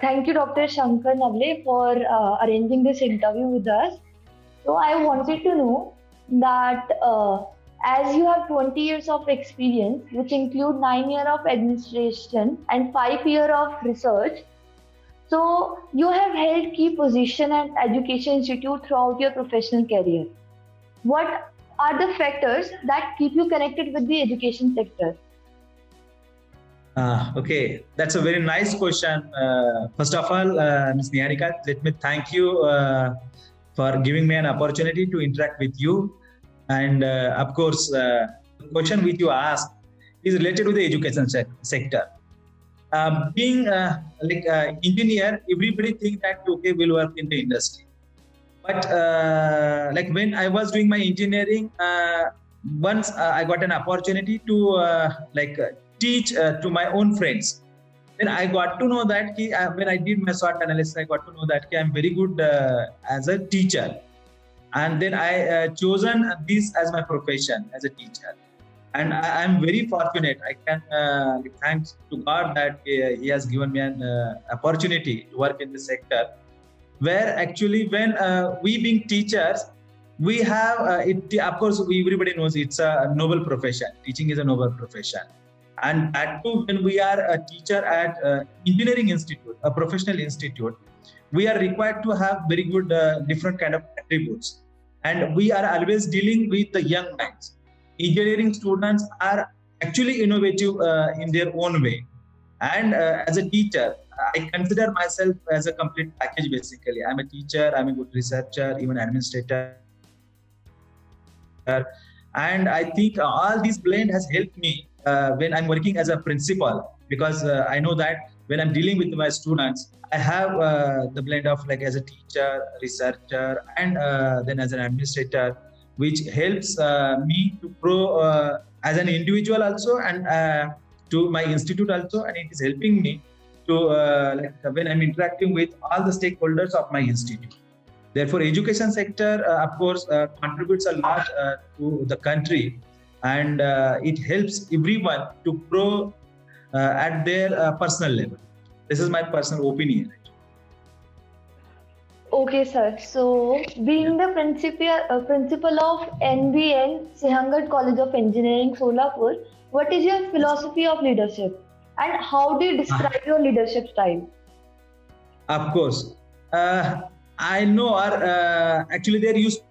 thank you, Dr. Shankar Navle, for arranging this interview with us. So, I wanted to know that as you have 20 years of experience, which include 9 years of administration and 5 years of research, so you have held key position at education institute throughout your professional career. What are the factors that keep you connected with the education sector? Okay, that's a very nice question. First of all, Ms. Niharika, let me thank you for giving me an opportunity to interact with you. And of course, the question which you asked is related to the education sector. Being like engineer, everybody think that okay, we'll work in the industry. But like when I was doing my engineering, once I got an opportunity to teach to my own friends. Then I got to know that when I did my SWOT analysis, I got to know that I'm very good as a teacher. And then I chosen this as my profession as a teacher. And I'm very fortunate. I can thanks to God that He has given me an opportunity to work in the sector. Where actually, when we being teachers, we have it. Of course, everybody knows it's a noble profession. Teaching is a noble profession. And that too, when we are a teacher at engineering institute, a professional institute, we are required to have very good different kind of attributes. And we are always dealing with the young minds. Engineering students are actually innovative in their own way. And as a teacher, I consider myself as a complete package basically. I'm a teacher, I'm a good researcher, even administrator. And I think all this blend has helped me when I'm working as a principal, because I know that when I'm dealing with my students, I have the blend of like as a teacher, researcher, and then as an administrator, which helps me to grow as an individual also, and to my institute also, and it is helping me to when I'm interacting with all the stakeholders of my institute. Therefore, education sector, of course, contributes a lot to the country, and it helps everyone to grow at their personal level. This is my personal opinion. Okay, sir. So, being the principal of NBN Sihangat College of Engineering, Solapur, what is your philosophy of leadership, and how do you describe your leadership style? Of course, I know, actually there used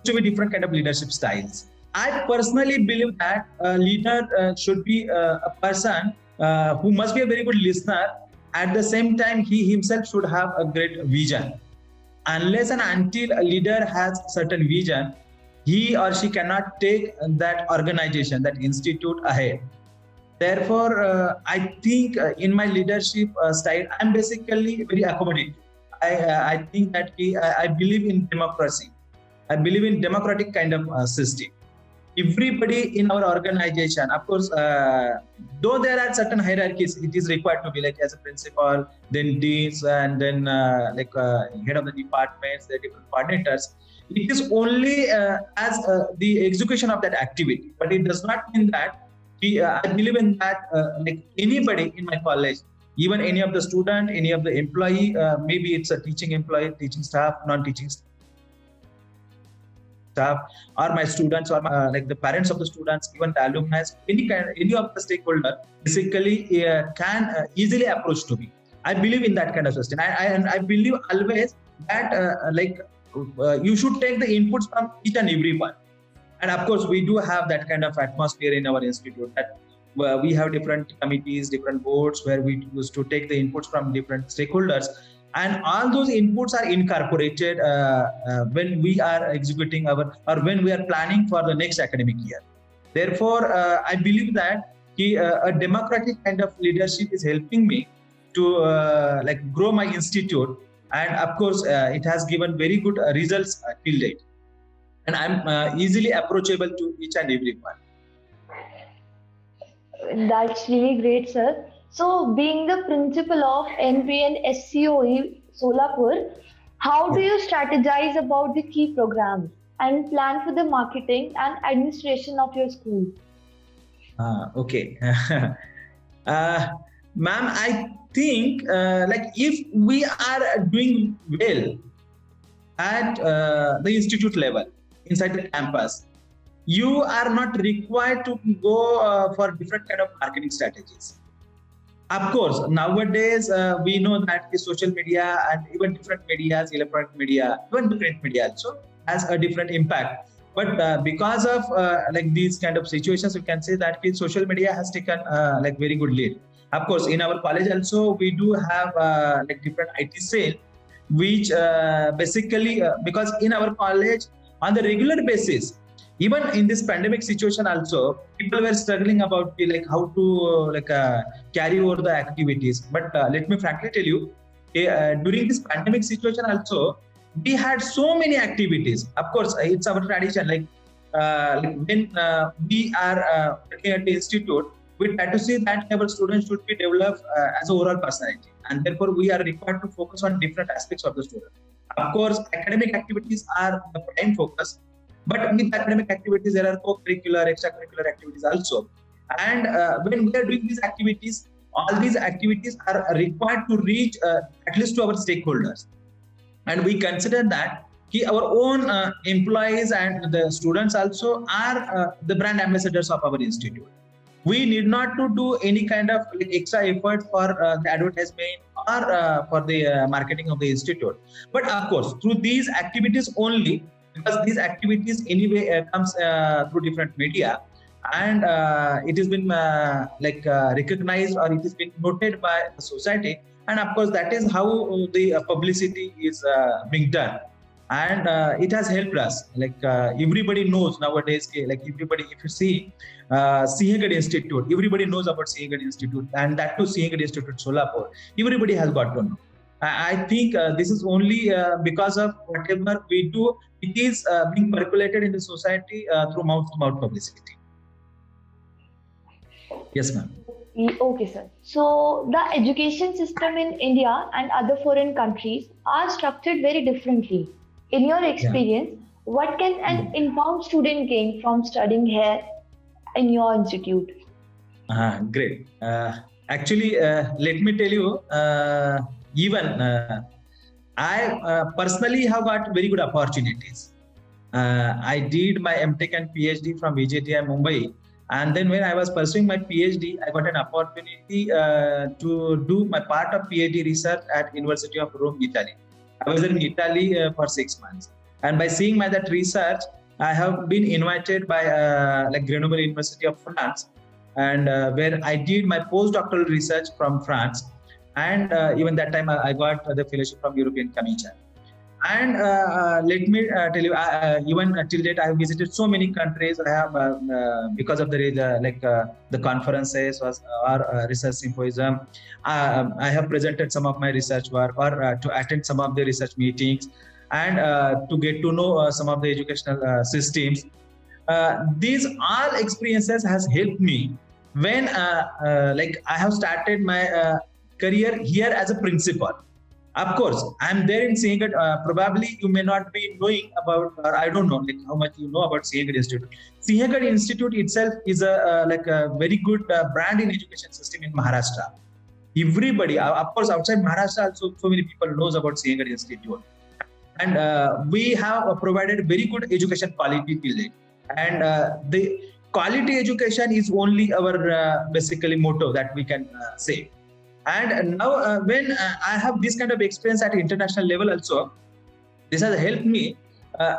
to be different kind of leadership styles. I personally believe that a leader should be a person who must be a very good listener. At the same time, he himself should have a great vision. Unless and until a leader has certain vision, he or she cannot take that organization, that institute ahead. Therefore, I think in my leadership style, I'm basically very accommodating. I think that I believe in democracy. I believe in democratic kind of system. Everybody in our organization, of course, though there are certain hierarchies, it is required to be like as a principal, then deans, and then head of the departments, the different coordinators. It is only as the execution of that activity, but it does not mean that I believe in that like anybody in my college, even any of the student, any of the employee, maybe it's a teaching employee, teaching staff, non-teaching staff, or my students, or like the parents of the students, even the alumni, any of the stakeholder basically can easily approach to me. I believe in that kind of system. I believe always that you should take the inputs from each and everyone. And of course, we do have that kind of atmosphere in our institute that we have different committees, different boards where we used to take the inputs from different stakeholders. And all those inputs are incorporated when we are executing or when we are planning for the next academic year. Therefore, I believe that a democratic kind of leadership is helping me to grow my institute. And of course, it has given very good results till date. And I'm easily approachable to each and everyone. That's really great, sir. So, being the principal of NBN SCOE Solapur, how do you strategize about the key programs and plan for the marketing and administration of your school? Okay. Ma'am, I think like if we are doing well at the institute level inside the campus, you are not required to go for different kind of marketing strategies. Of course, nowadays we know that the social media and even different medias, electronic media, even the print media also has a different impact. But because of like these kind of situations, we can say that the social media has taken like very good lead. Of course, in our college also we do have like different IT cell, which basically because in our college on the regular basis, even in this pandemic situation also, people were struggling about like how to carry over the activities. But let me frankly tell you, during this pandemic situation also, we had so many activities. Of course, it's our tradition. Like when we are working at the institute, we try to see that our students should be developed as an overall personality, and therefore we are required to focus on different aspects of the student. Of course, academic activities are the prime focus, but with academic activities, there are co-curricular, extracurricular activities also. And when we are doing these activities, all these activities are required to reach at least to our stakeholders. And we consider that our own employees and the students also are the brand ambassadors of our institute. We need not to do any kind of like extra effort for the advertisement or for the marketing of the institute. But of course, through these activities only, because these activities anyway comes through different media, and it has been recognized, or it has been noted by the society, and of course that is how the publicity is being done. And it has helped us. Everybody knows nowadays, like everybody, if you see Sinhagad Institute, everybody knows about Sinhagad Institute, and that too Sinhagad Institute Solapur, everybody has got to know. I think this is only because of whatever we do, it is being percolated in the society through mouth-to-mouth publicity. Yes, ma'am. Okay, sir. So the education system in India and other foreign countries are structured very differently. In your experience, what can an informed student gain from studying here in your institute? Great. Actually, let me tell you, even I personally have got very good opportunities. I did my MTech and PhD from VJTI Mumbai. And then when I was pursuing my PhD, I got an opportunity to do my part of PhD research at University of Rome, Italy. I was in Italy for 6 months. And by seeing that research, I have been invited by Grenoble University of France, and where I did my postdoctoral research from France. And even that time I got the fellowship from European Commission. And let me tell you, even till date, I have visited so many countries. I have, because of the conferences or research symposium, I have presented some of my research work, or to attend some of the research meetings, and to get to know some of the educational systems. These all experiences has helped me when I have started my career here as a principal. Of course, I'm there in Sinhagad. Probably you may not be knowing about, or I don't know how much you know about Sinhagad Institute. Sinhagad Institute itself is a very good brand in education system in Maharashtra. Everybody, of course, outside Maharashtra also, so many people knows about Sinhagad Institute. And we have provided very good education quality till date. And the quality education is only our basically motto that we can say. And now when I have this kind of experience at international level also, this has helped me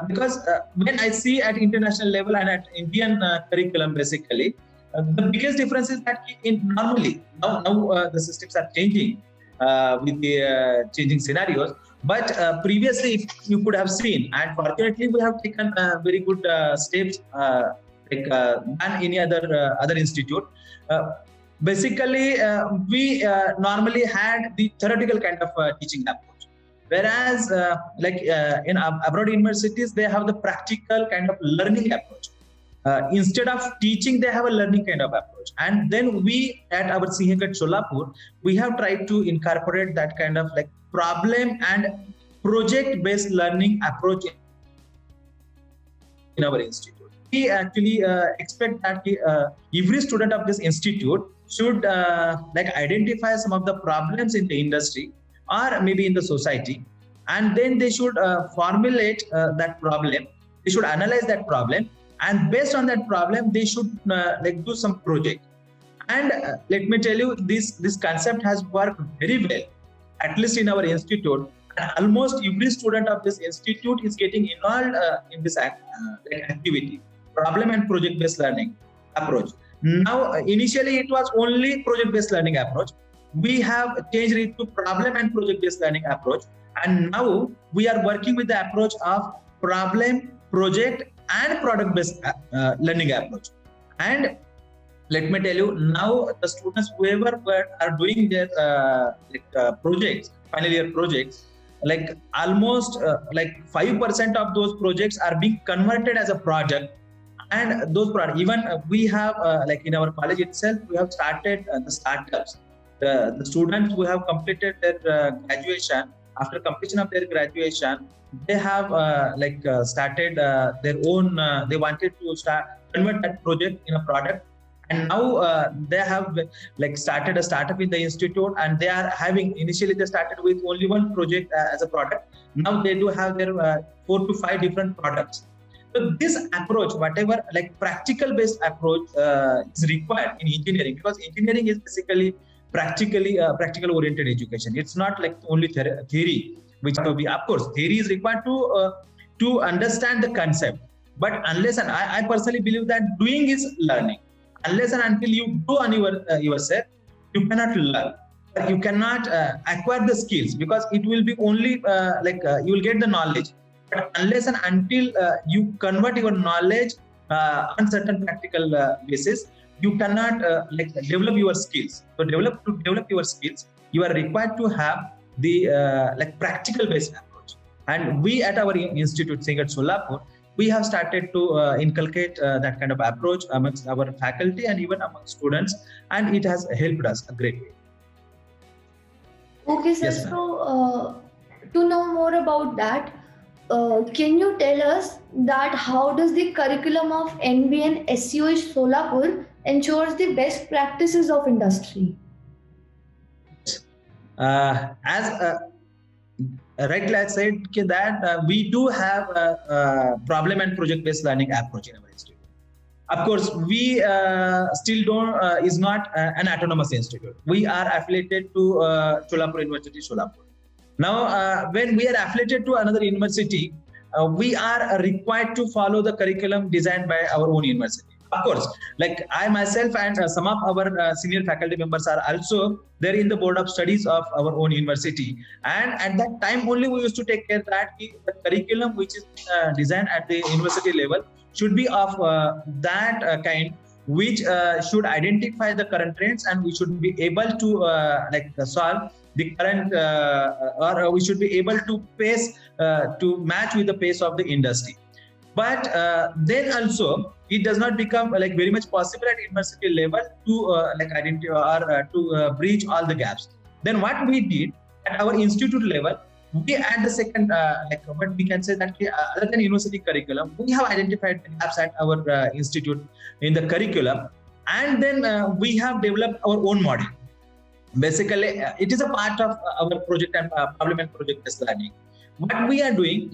because when I see at international level and at Indian curriculum, basically, the biggest difference is that normally now the systems are changing with the changing scenarios. But previously, if you could have seen, and fortunately, we have taken very good steps than any other institute. Basically, we normally had the theoretical kind of teaching approach, whereas in abroad universities, they have the practical kind of learning approach. Instead of teaching, they have a learning kind of approach. And then we at our Sinhagad Solapur, we have tried to incorporate that kind of problem and project-based learning approach in our institute. We actually expect that every student of this institute should like identify some of the problems in the industry or maybe in the society, and then they should formulate that problem. They should analyze that problem, and based on that problem, they should like do some project. And let me tell you, this concept has worked very well, at least in our institute. And almost every student of this institute is getting involved in this like activity, problem and project based learning approach. Now, initially it was only project based learning approach. We have changed it to problem and project based learning approach, and now we are working with the approach of problem, project and product based learning approach. And let me tell you, now the students whoever are doing their projects, final year projects, like almost like 5% of those projects are being converted as a project. And those products, even we have like in our college itself, we have started the startups. The students who have completed their graduation, after completion of their graduation, they have started their own. They wanted to convert that project in a product, and now they have like started a startup in the institute, and they are having, initially they started with only one project as a product. Now they do have their 4 to 5 different products. So this approach, whatever like practical based approach is required in engineering, because engineering is basically practical oriented education. It's not like only theory, which to be, of course, theory is required to understand the concept. But unless, and I personally believe that doing is learning. Unless and until you do on yourself, you cannot learn. You cannot acquire the skills, because it will be only you will get the knowledge. But unless and until you convert your knowledge on certain practical basis, you cannot develop your skills. So to develop your skills, you are required to have the practical based approach. And we at our institute, CINGAT Solapur, we have started to inculcate that kind of approach amongst our faculty and even among students, and it has helped us a great way. Okay, sir. Yes, so to know more about that, can you tell us that how does the curriculum of MBA and SUH Solapur ensures the best practices of industry? As rightly I said that we do have a problem and project based learning approach in our institute. Of course, we still don't is not an autonomous institute. We are affiliated to Solapur University, Solapur. Now, when we are affiliated to another university, we are required to follow the curriculum designed by our own university. Of course, like I myself and some of our senior faculty members are also there in the board of studies of our own university. And at that time only we used to take care that the curriculum which is designed at the university level should be of that kind, which should identify the current trends, and we should be able to solve the current or we should be able to pace to match with the pace of the industry. But then also it does not become very much possible at university level to identify or to breach all the gaps. Then what we did at our institute level, we add the second what we can say that other than university curriculum, we have identified the gaps at our institute in the curriculum, and then we have developed our own model. Basically, it is a part of our project and problem and project based learning. What we are doing,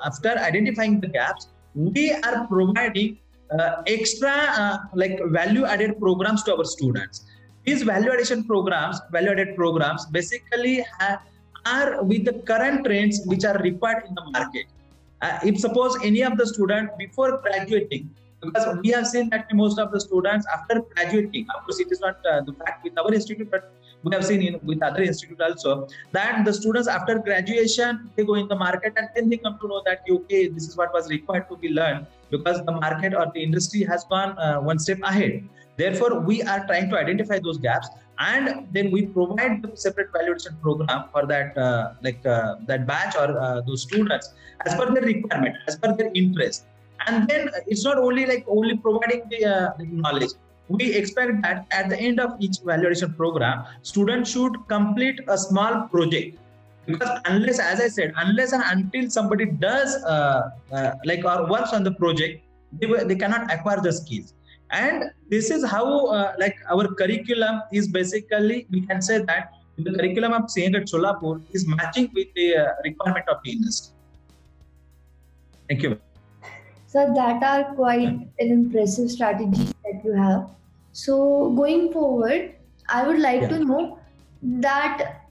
after identifying the gaps, we are providing extra value added programs to our students. These value added programs basically are with the current trends which are required in the market. If suppose any of the students before graduating, because we have seen that most of the students after graduating, of course it is not the fact with our institute, but we have seen with other institutes also, that the students after graduation, they go in the market and then they come to know that, okay, this is what was required to be learned, because the market or the industry has gone one step ahead. Therefore, we are trying to identify those gaps, and then we provide the separate valuation program for that that batch or those students as per their requirement, as per their interest. And then it's not only providing the knowledge. We expect that at the end of each valuation program, students should complete a small project. Because unless, as I said, unless and until somebody does or works on the project, they cannot acquire the skills. And this is how like our curriculum is basically, we can say that the curriculum of Sihangarh Solapur is matching with the requirement of the industry. Thank you. So that are quite an impressive strategy that you have. So going forward, I would like to know that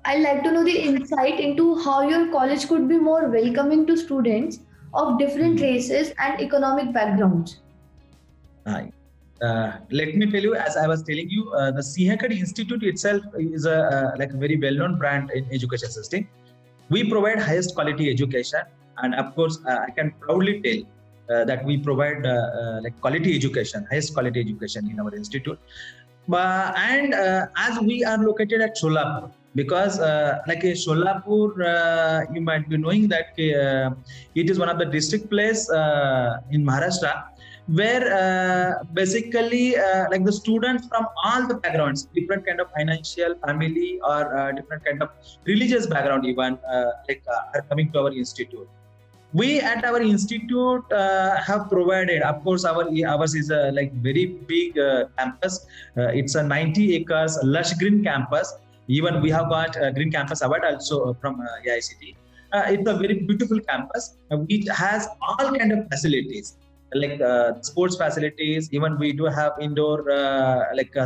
I'd like to know the insight into how your college could be more welcoming to students of different races and economic backgrounds. Hi. Let me tell you, as I was telling you, the Sihangarh Institute itself is a like a very well-known brand in education system. We provide highest quality education, and of course, I can proudly tell that we provide like quality education, highest quality education in our institute. And as we are located at Solapur, because like Solapur, you might be knowing that it is one of the district place in Maharashtra, where basically like the students from all the backgrounds, different kind of financial, family, or different kind of religious background even are coming to our institute. We at our institute have provided, of course, ours is a like very big campus. It's a 90 acres lush green campus. Even we have got a green campus award also from AICT. It's a very beautiful campus which has all kind of facilities, like sports facilities. Even we do have indoor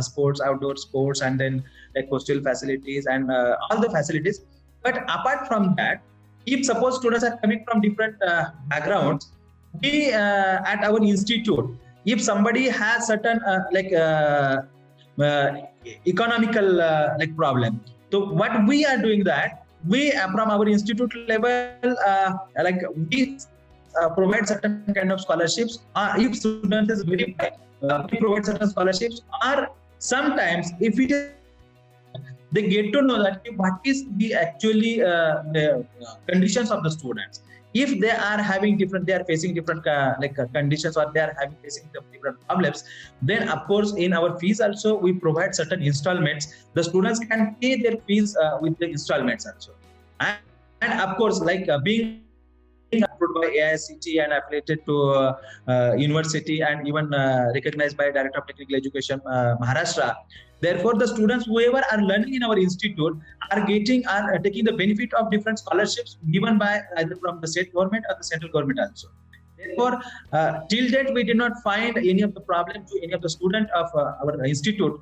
sports, outdoor sports, and then like hostel facilities and all the facilities. But apart from that, if suppose students are coming from different backgrounds, we at our institute, if somebody has certain economical like problem, so what we are doing that we from our institute level we provide certain kind of scholarships. If student is very bright, we provide certain scholarships. Or sometimes if it is, they get to know that what is the actually the conditions of the students. If they are having different, they are facing different conditions, or they are facing different problems, then of course in our fees also we provide certain installments. The students can pay their fees with the installments also. And of course, being approved by AICT and affiliated to university, and even recognized by Director of Technical Education Maharashtra. Therefore, the students whoever are learning in our institute are taking the benefit of different scholarships given by either from the state government or the central government also. Therefore, till date we did not find any of the problem to any of the student of our institute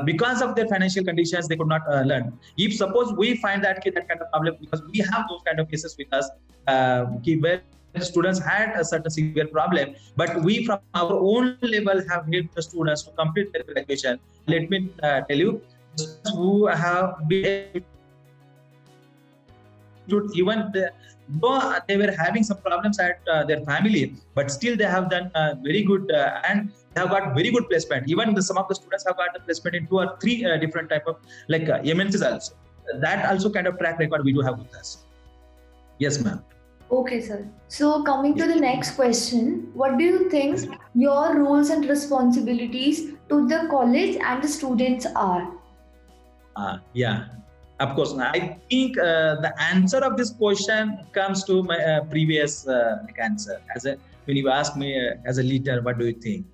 because of their financial conditions they could not learn. If suppose we find that kind of problem, because we have those kind of cases with us where students had a certain severe problem, but we from our own level have helped the students to complete their graduation. Let me tell you, students who have been even though they were having some problems at their family, but still they have done very good and they have got very good placement. Even some of the students have got a placement in 2 or 3 different type of MNCs also. That also kind of track record we do have with us. Yes, ma'am. Okay, sir. So coming to the next question, what do you think your roles and responsibilities to the college and the students are? Yeah, of course. I think the answer of this question comes to my previous answer. When you ask me as a leader, what do you think?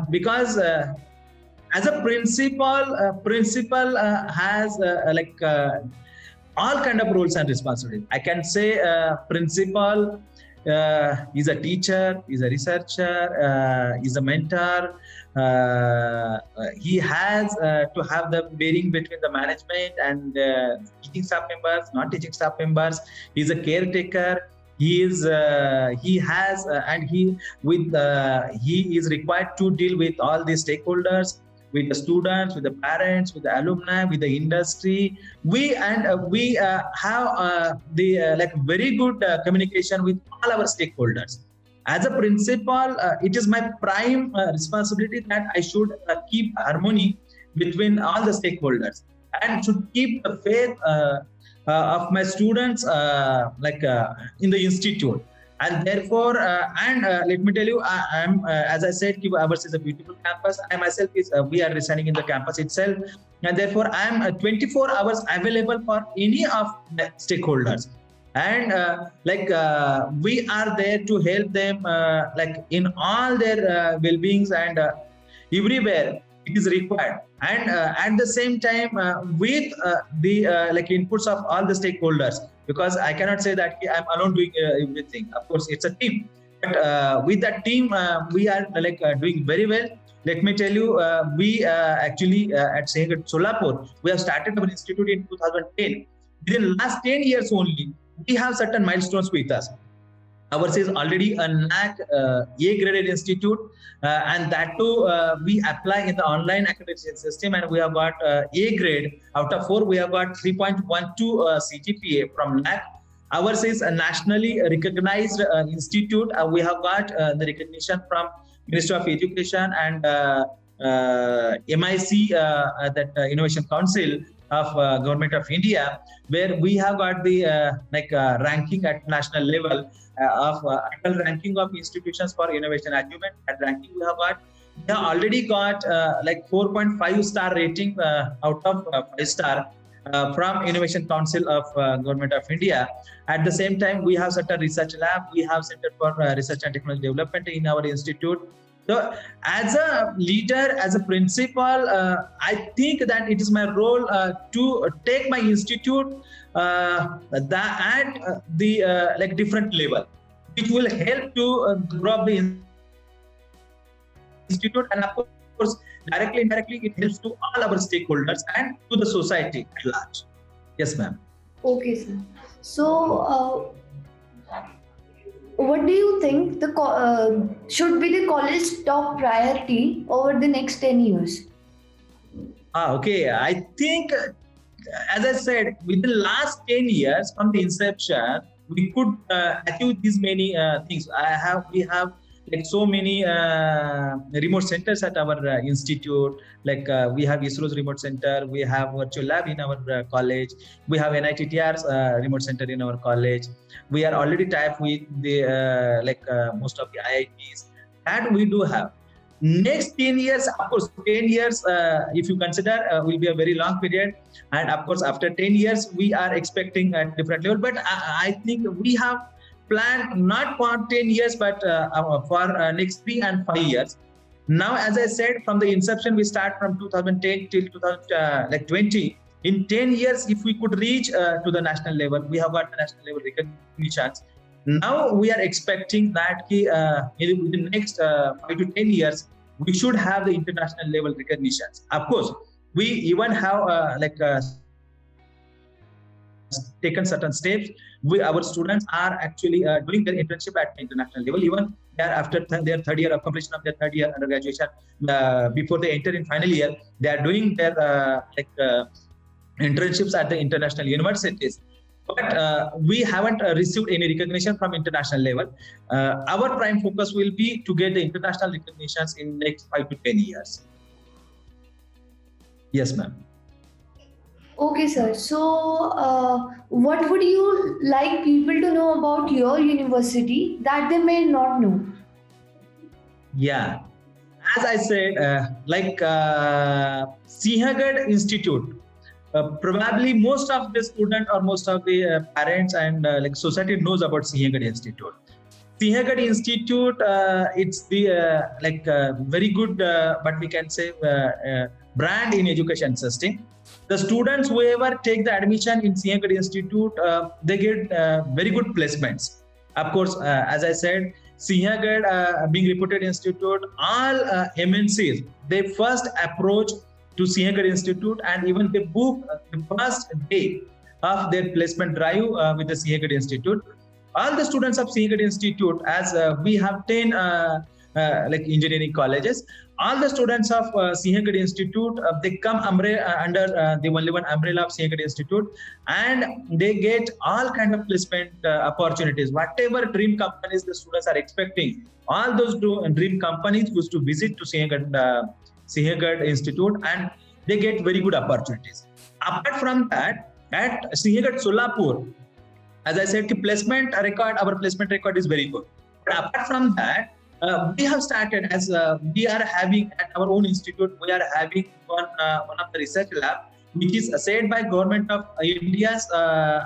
Because as a principal has all kind of roles and responsibilities. I can say principal is a teacher, is a researcher, is a mentor. He has to have the bearing between the management and teaching staff members, non-teaching staff members. He's a caretaker. He is required to deal with all the stakeholders, with the students, with the parents, with the alumni, with the industry. We have the very good communication with all our stakeholders. As a principal, it is my prime responsibility that I should keep harmony between all the stakeholders and should keep the faith of my students in the institute. And therefore, let me tell you, I'm as I said, ours is a beautiful campus. I myself we are residing in the campus itself, and therefore I am 24 hours available for any of the stakeholders. and we are there to help them like in all their well-beings and everywhere it is required, and at the same time with the like inputs of all the stakeholders, because I cannot say that I'm alone doing everything. Of course it's a team, but with that team we are doing very well. Let me tell you, we actually at Sihagat Solapur, we have started our institute in 2010. Within last 10 years only, we have certain milestones with us. Ours is already a NAAC A-graded institute, and that too we apply in the online accreditation system, and we have got A grade out of 4. We have got 3.12 CGPA from NAAC. Ours is a nationally recognized institute. We have got the recognition from Ministry of Education and MIC, that Innovation Council of Government of India, where we have got the ranking at national level of Atal ranking of institutions for innovation achievement. At ranking we have already got 4.5 star rating out of 5 star from Innovation Council of Government of India. At the same time, we have certain research lab, we have Center for Research and Technology Development in our institute. So as a leader, as a principal, I think that it is my role to take my institute at the different level, which will help to grow up the institute, and of course directly indirectly it helps to all our stakeholders and to the society at large. Yes, ma'am. Okay, sir. So, what do you think should be the college top priority over the next 10 years? Okay. I think, as I said, within the last 10 years from the inception, we could achieve these many things. We have like so many remote centers at our institute. Like we have ISRO's remote center, we have virtual lab in our college, we have NITTR's remote center in our college. We are already tied with the most of the IITs, and we do have. Next 10 years, of course, 10 years, if you consider, will be a very long period. And of course, after 10 years, we are expecting a different level. But I think we have planned not for 10 years, but for next 3 and 5 years. Now, as I said, from the inception, we start from 2010 till 2020. In 10 years, if we could reach to the national level, we have got the national level recognitions. Now we are expecting that within the next 5 to 10 years, we should have the international level recognitions. Of course, we even have taken certain steps. Our students are actually doing their internship at the international level. Even after their third year of completion of their third year under graduation, before they enter in final year, they are doing their internships at the international universities. But we haven't received any recognition from international level. Our prime focus will be to get the international recognitions in next 5 to 10 years. Yes, ma'am. Okay, sir. So, what would you like people to know about your university that they may not know? Yeah. As I said, Sihagat Institute, probably most of the student or most of the parents and society knows about Sihagat Institute. Sihagat Institute, it's the very good, but we can say brand in education system. The students whoever take the admission in Sihagat Institute, they get very good placements. Of course, as I said, Sihagat being reputed institute, all MNCs, they first approach to Sihagat Institute, and even they book the first day of their placement drive with the Sihagat Institute. All the students of Sihagat Institute, as we have 10 engineering colleges, all the students of Sihagat Institute, they come under the only one umbrella of Sihagat Institute, and they get all kind of placement opportunities. Whatever dream companies the students are expecting, all those dream companies used to visit to Sihagat Institute, and they get very good opportunities. Apart from that, at Sihagat Solapur, as I said, our placement record is very good. But apart from that, we have started as we are having at our own institute, we are having one of the research lab which is said by Government of India's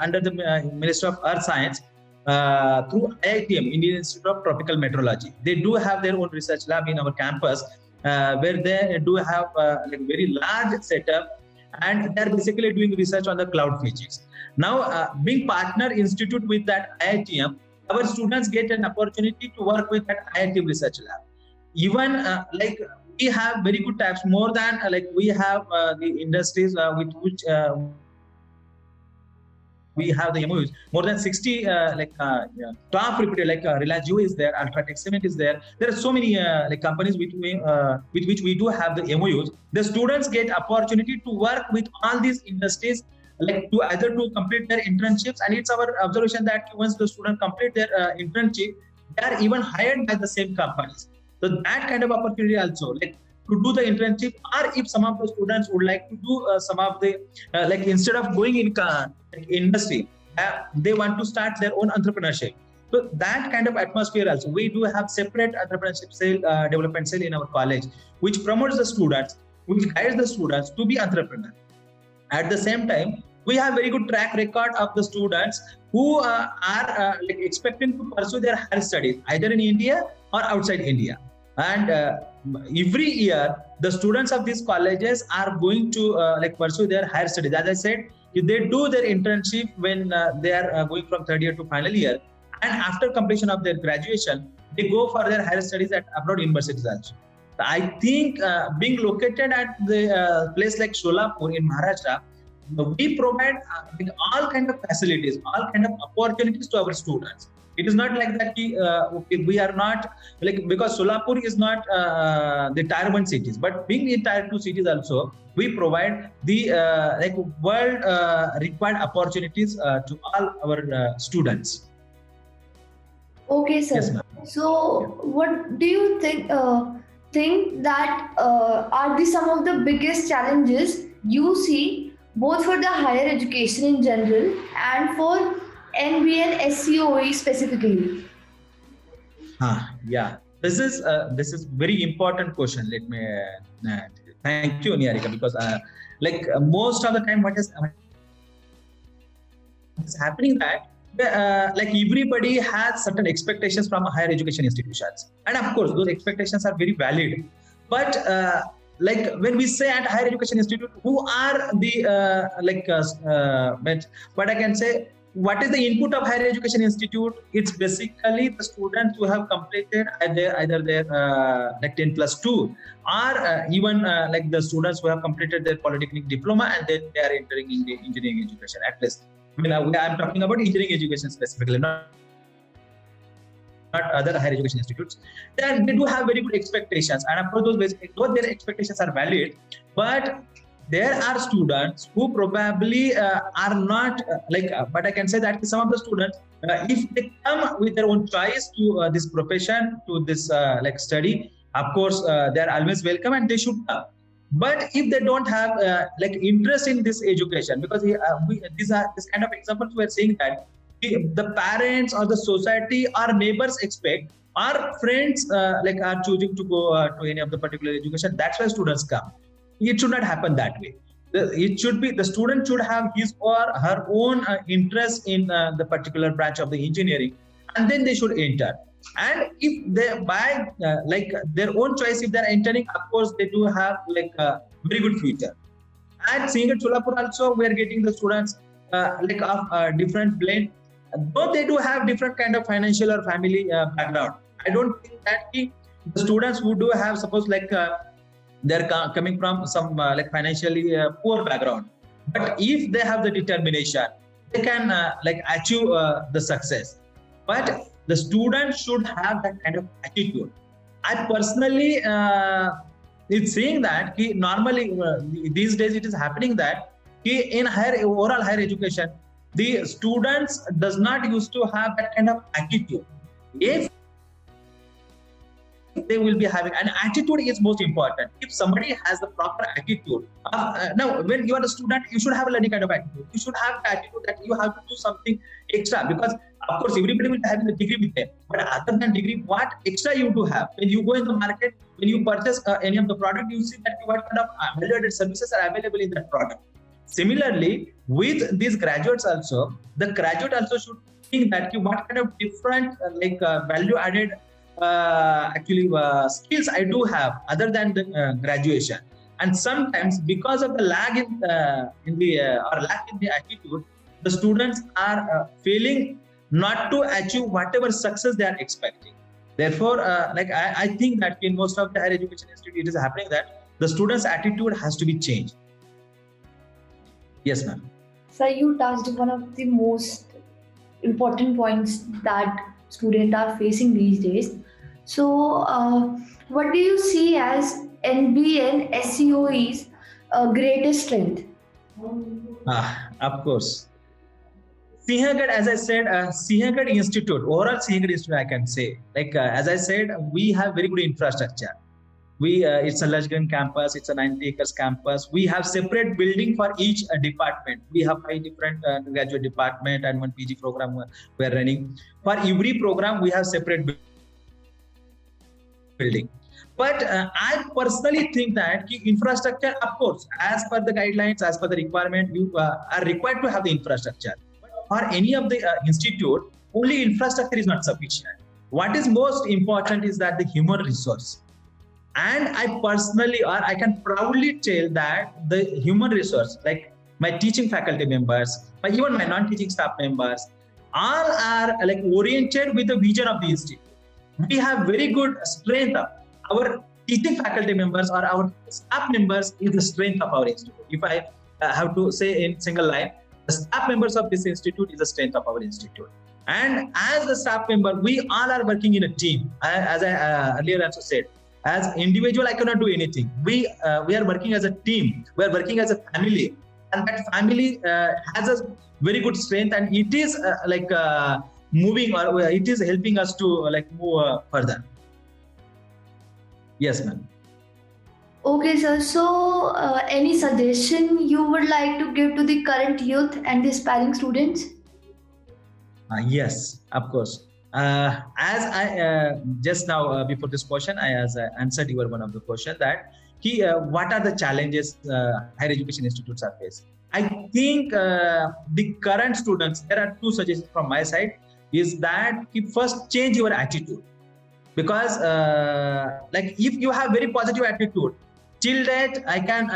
under the Ministry of Earth Science through IITM, Indian Institute of Tropical Meteorology. They do have their own research lab in our campus where they do have like very large setup, and they're basically doing research on the cloud physics. Now, being partner institute with that IITM, our students get an opportunity to work with that IITM research lab. Even like we have very good types, more than like we have the industries with which we have the MOUs, more than 60 top reputed, like Reliance Jio is there, Ultratech Cement is there. There are so many like companies with which we do have the MOUs. The students get opportunity to work with all these industries, like to either to complete their internships, and it's our observation that once the student complete their internship, they are even hired by the same companies. So that kind of opportunity also, like to do the internship, or if some of the students would like to do some of the like instead of going in industry, they want to start their own entrepreneurship. So that kind of atmosphere also, we do have separate entrepreneurship cell, development cell in our college, which promotes the students, which guides the students to be entrepreneur. At the same time, we have very good track record of the students who are like expecting to pursue their higher studies either in India or outside India. And every year, the students of these colleges are going to like pursue their higher studies. As I said, they do their internship when they are going from third year to final year, and after completion of their graduation, they go for their higher studies at abroad universities also. I think being located at the place like Solapur in Maharashtra, we provide all kind of facilities, all kind of opportunities to our students. It is not like that we are not like, because Solapur is not the tier 1 cities, but being in tier 2 cities also, we provide the like world required opportunities to all our students. Okay, sir. Yes, ma'am. So, what do you think that are some of the biggest challenges you see both for the higher education in general and for NBN SCOE specifically? Yeah, this is very important question. Let me thank you, Niharika, because like most of the time, what is happening that like everybody has certain expectations from higher education institutions, and of course those expectations are very valid. But like when we say at higher education institute, who are the what I can say, what is the input of higher education institute? It's basically the students who have completed either their like 10+2, or even like the students who have completed their polytechnic diploma and then they are entering in the engineering education. At least, I mean, I'm talking about engineering education specifically, not other higher education institutes. Then they do have very good expectations, and of course those their expectations are valid, but there are students who probably are not but I can say that some of the students, if they come with their own choice to this profession, to this like study, of course they are always welcome and they should come. But if they don't have like interest in this education, because these kind of examples we are saying that the parents or the society or neighbors expect, our friends like are choosing to go to any of the particular education, that's why students come. It should not happen that way. It should be the student should have his or her own interest in the particular branch of the engineering, and then they should enter. And if they by like their own choice, if they are entering, of course they do have like a very good future. And seeing at Solapur also, we are getting the students like of different blend, though they do have different kind of financial or family background. I don't think that the students who do have, suppose like they're coming from some like financially poor background, but if they have the determination, they can like achieve the success. But the student should have that kind of attitude. I personally it's saying that normally these days it is happening that in overall higher education, the students does not used to have that kind of attitude. If they will be having an attitude is most important. If somebody has the proper attitude, now when you are a student, you should have a learning kind of attitude. You should have the attitude that you have to do something extra, because of course everybody will have a degree with them. But other than degree, what extra you do have? When you go in the market, when you purchase any of the product, you see that what kind of value-added services are available in that product. Similarly, with these graduates also, the graduate also should think that what kind of different value added skills I do have other than the graduation. And sometimes because of the lag in the or lack in the attitude, the students are failing not to achieve whatever success they are expecting. Therefore, I think that in most of the higher education institute, it is happening that the students' attitude has to be changed. Yes, ma'am. Sir, you touched one of the most important points that students are facing these days. So, what do you see as NBN SCOE's greatest strength? Of course. Sinhagad, as I said, Sinhagad Institute, overall Sinhagad Institute, I can say, as I said, we have very good infrastructure. It's a large green campus, it's a 90 acres campus. We have separate building for each department. We have 5 different graduate department and 1 PG program we are running. For every program, we have separate building. But I personally think that infrastructure, of course, as per the guidelines, as per the requirement, you are required to have the infrastructure. But for any of the institute, only infrastructure is not sufficient. What is most important is that the human resource. And I personally, or I can proudly tell that the human resource, like my teaching faculty members, even my non-teaching staff members, all are oriented with the vision of the institute. We have very good strength. Our teaching faculty members or our staff members is the strength of our institute. If I have to say in single line, the staff members of this institute is the strength of our institute. And as a staff member, we all are working in a team. As I earlier also said, as individual, I cannot do anything. We are working as a team. We are working as a family, and that family has a very good strength, and it is moving, or it is helping us to move further. Yes, ma'am. Okay, sir. So, any suggestion you would like to give to the current youth and the aspiring students? Yes, of course. As I just now before this question, I answered your one of the question that what are the challenges higher education institutes are facing. I think the current students, there are 2 suggestions from my side, is that first change your attitude, because if you have very positive attitude, till that I can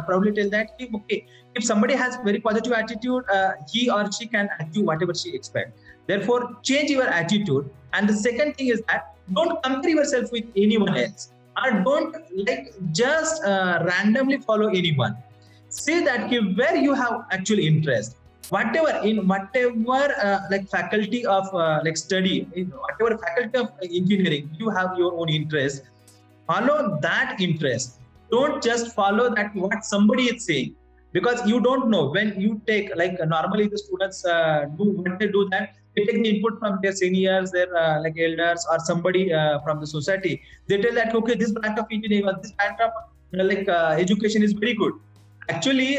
probably tell that okay, if somebody has very positive attitude, he or she can achieve whatever she expects. Therefore, change your attitude. And the second thing is that don't compare yourself with anyone else, or don't just randomly follow anyone. Say that where you have actual interest, whatever faculty of study, whatever faculty of engineering, you have your own interest. Follow that interest. Don't just follow that what somebody is saying, because you don't know when you take normally the students do that. They take the input from their seniors, their elders, or somebody from the society. They tell that okay, this branch of engineering or this branch of education is very good. Actually,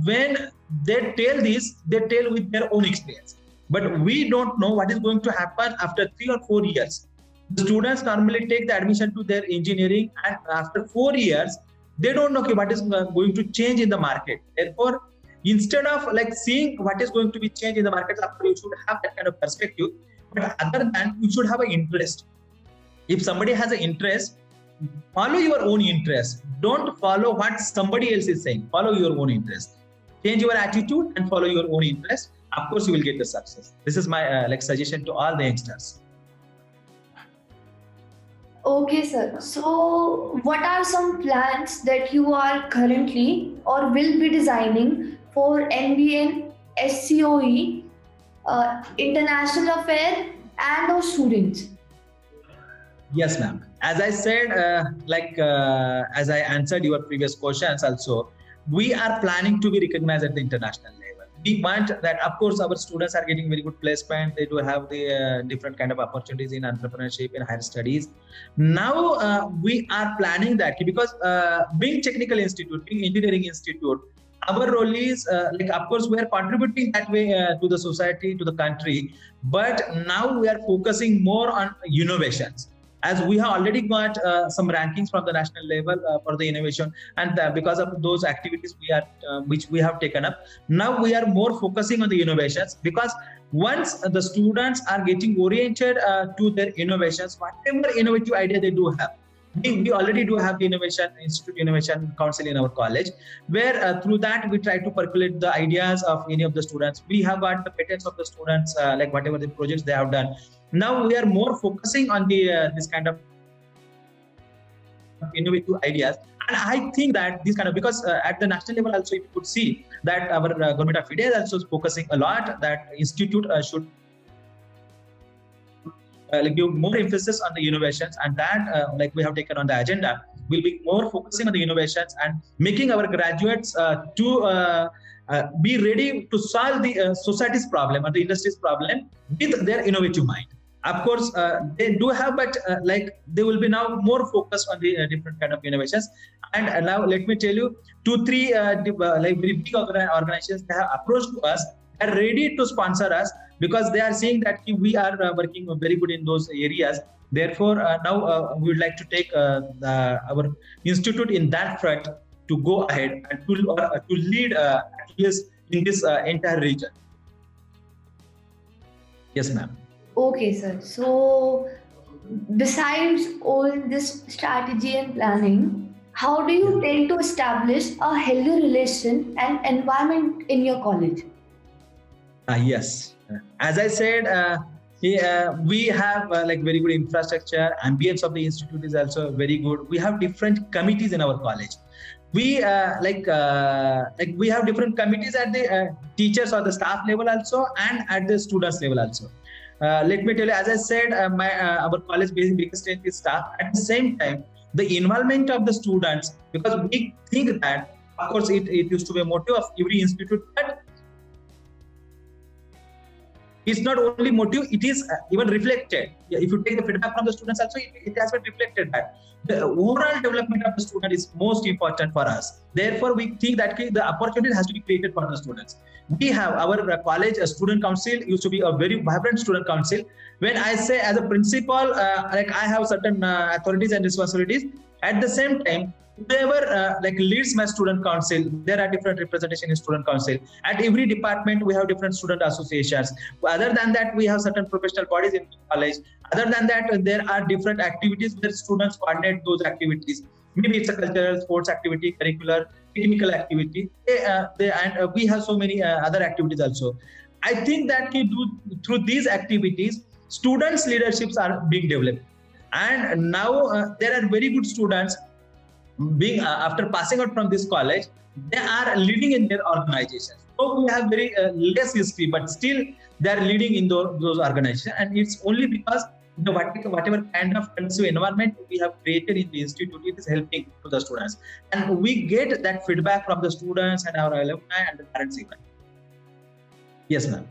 when they tell this, they tell with their own experience. But we don't know what is going to happen after 3 or 4 years. The students normally take the admission to their engineering, and after 4 years, they don't know what is going to change in the market. Therefore, instead of seeing what is going to be changed in the market, you should have that kind of perspective. But other than, you should have an interest. If somebody has an interest, follow your own interest. Don't follow what somebody else is saying. Follow your own interest. Change your attitude and follow your own interest. Of course, you will get the success. This is my suggestion to all the youngsters. Okay, sir. So, what are some plans that you are currently or will be designing for NBN SCOE, international affair, and our students? Yes, ma'am. As I said, as I answered your previous questions also, we are planning to be recognized at the international level. We want that, of course, our students are getting very good placement. They do have the different kind of opportunities in entrepreneurship and higher studies. Now we are planning that because being technical institute, being engineering institute, our role is of course we are contributing that way to the society, to the country. But now we are focusing more on innovations. as we have already got some rankings from the national level for the innovation, and because of those activities which we have taken up, now we are more focusing on the innovations, because once the students are getting oriented to their innovations, whatever innovative idea they do have, we already do have the Innovation Council in our college, where through that we try to percolate the ideas of any of the students. We have got the patents of the students, like whatever the projects they have done. Now we are more focusing on the this kind of innovative ideas. And I think that this kind of, because at the national level also, if you could see that our government of India is also focusing a lot that institute should give more emphasis on the innovations, and that like we have taken on the agenda, will be more focusing on the innovations and making our graduates to be ready to solve the society's problem or the industry's problem with their innovative mind. Of course, they do have, but like they will be now more focused on the different kind of innovations. And now let me tell you, 2-3 like very big organizations, they have approached to us, are ready to sponsor us, because they are seeing that we are working very good in those areas. Therefore, now we would like to take our institute in that front to go ahead and to lead at least in this entire region. Yes, ma'am. Okay, sir. So, besides all this strategy and planning, how do you tend to establish a healthy relation and environment in your college? Yes. As I said, we have like very good infrastructure. Ambience of the institute is also very good. We have different committees in our college. We like we have different committees at the teachers or the staff level also, and at the students level also. Let me tell you, as I said, our college biggest strength is staff. At the same time, the involvement of the students, because we think that, of course, it used to be a motive of every institute, but it's not only motive, it is even reflected. If you take the feedback from the students also, it has been reflected that the overall development of the student is most important for us. Therefore, we think that the opportunity has to be created for the students. We have our college student council, used to be a very vibrant student council. When I say as a principal, like I have certain authorities and responsibilities. At the same time, whoever like leads my student council, there are different representation in student council. At every department, we have different student associations. Other than that, we have certain professional bodies in college. Other than that, there are different activities where students coordinate those activities. Maybe it's a cultural, sports activity, curricular, technical activity, and we have so many other activities also. I think that through these activities, students' leaderships are being developed. And now there are very good students being after passing out from this college, they are leading in their organizations. So we have very less history, but still they are leading in those organizations, and it's only because whatever kind of conducive environment we have created in the institute, it is helping to the students, and we get that feedback from the students and our alumni and the parents even. Yes, ma'am.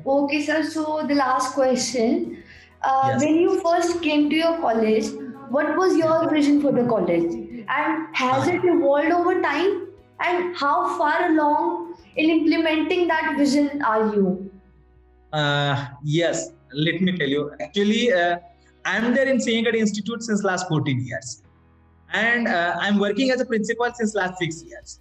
Okay, sir. So, the last question. Yes. When you first came to your college, what was your vision for the college? And has it evolved over time? And how far along in implementing that vision are you? Yes, let me tell you. Actually, I'm there in Singapore Institute since last 14 years. And I'm working as a principal since last 6 years.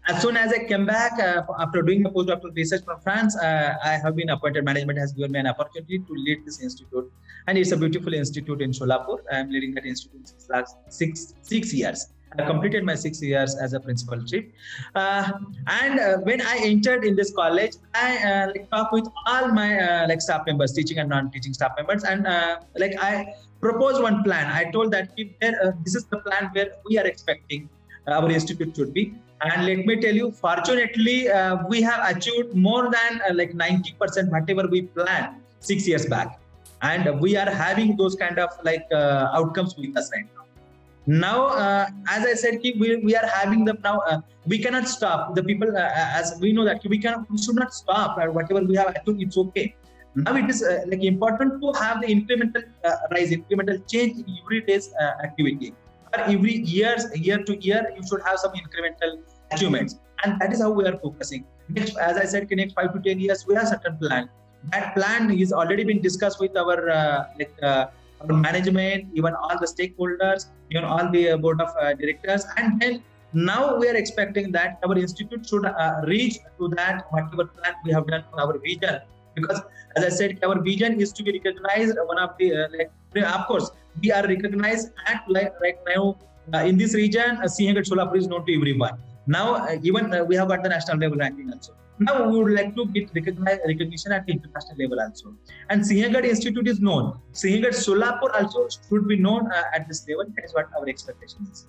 As soon as I came back after doing a postdoctoral research from France, I have been appointed. Management has given me an opportunity to lead this institute, and it's a beautiful institute in Sholapur. I'm leading that institute since last six years. I completed my 6 years as a principalship, and when I entered in this college, I talked with all my like staff members, teaching and non-teaching staff members, and like I proposed one plan. I told that this is the plan where we are expecting our institute should be. And let me tell you, fortunately, we have achieved more than like 90% whatever we planned 6 years back. And we are having those kind of like outcomes with us right now. Now, as I said, we are having them now. We cannot stop the people, as we know that we should not stop. Whatever we have achieved, it's okay. Now it is like important to have the incremental rise, incremental change in every day's activity. Every year to year, you should have some incremental achievements, and that is how we are focusing. Next, as I said, next 5 to 10 years, we have certain plan. That plan is already been discussed with our our management, even all the stakeholders, even all the board of directors, and then now we are expecting that our institute should reach to that whatever plan we have done for our vision. Because as I said, our vision is to be recognized. One of the of course, we are recognized at right now in this region. Sinhagad Solapur is known to everyone. Now even we have got the national level ranking also. Now we would like to get recognition at the international level also. And Sinhagad Institute is known. Sinhagad Solapur also should be known at this level. That is what our expectation is.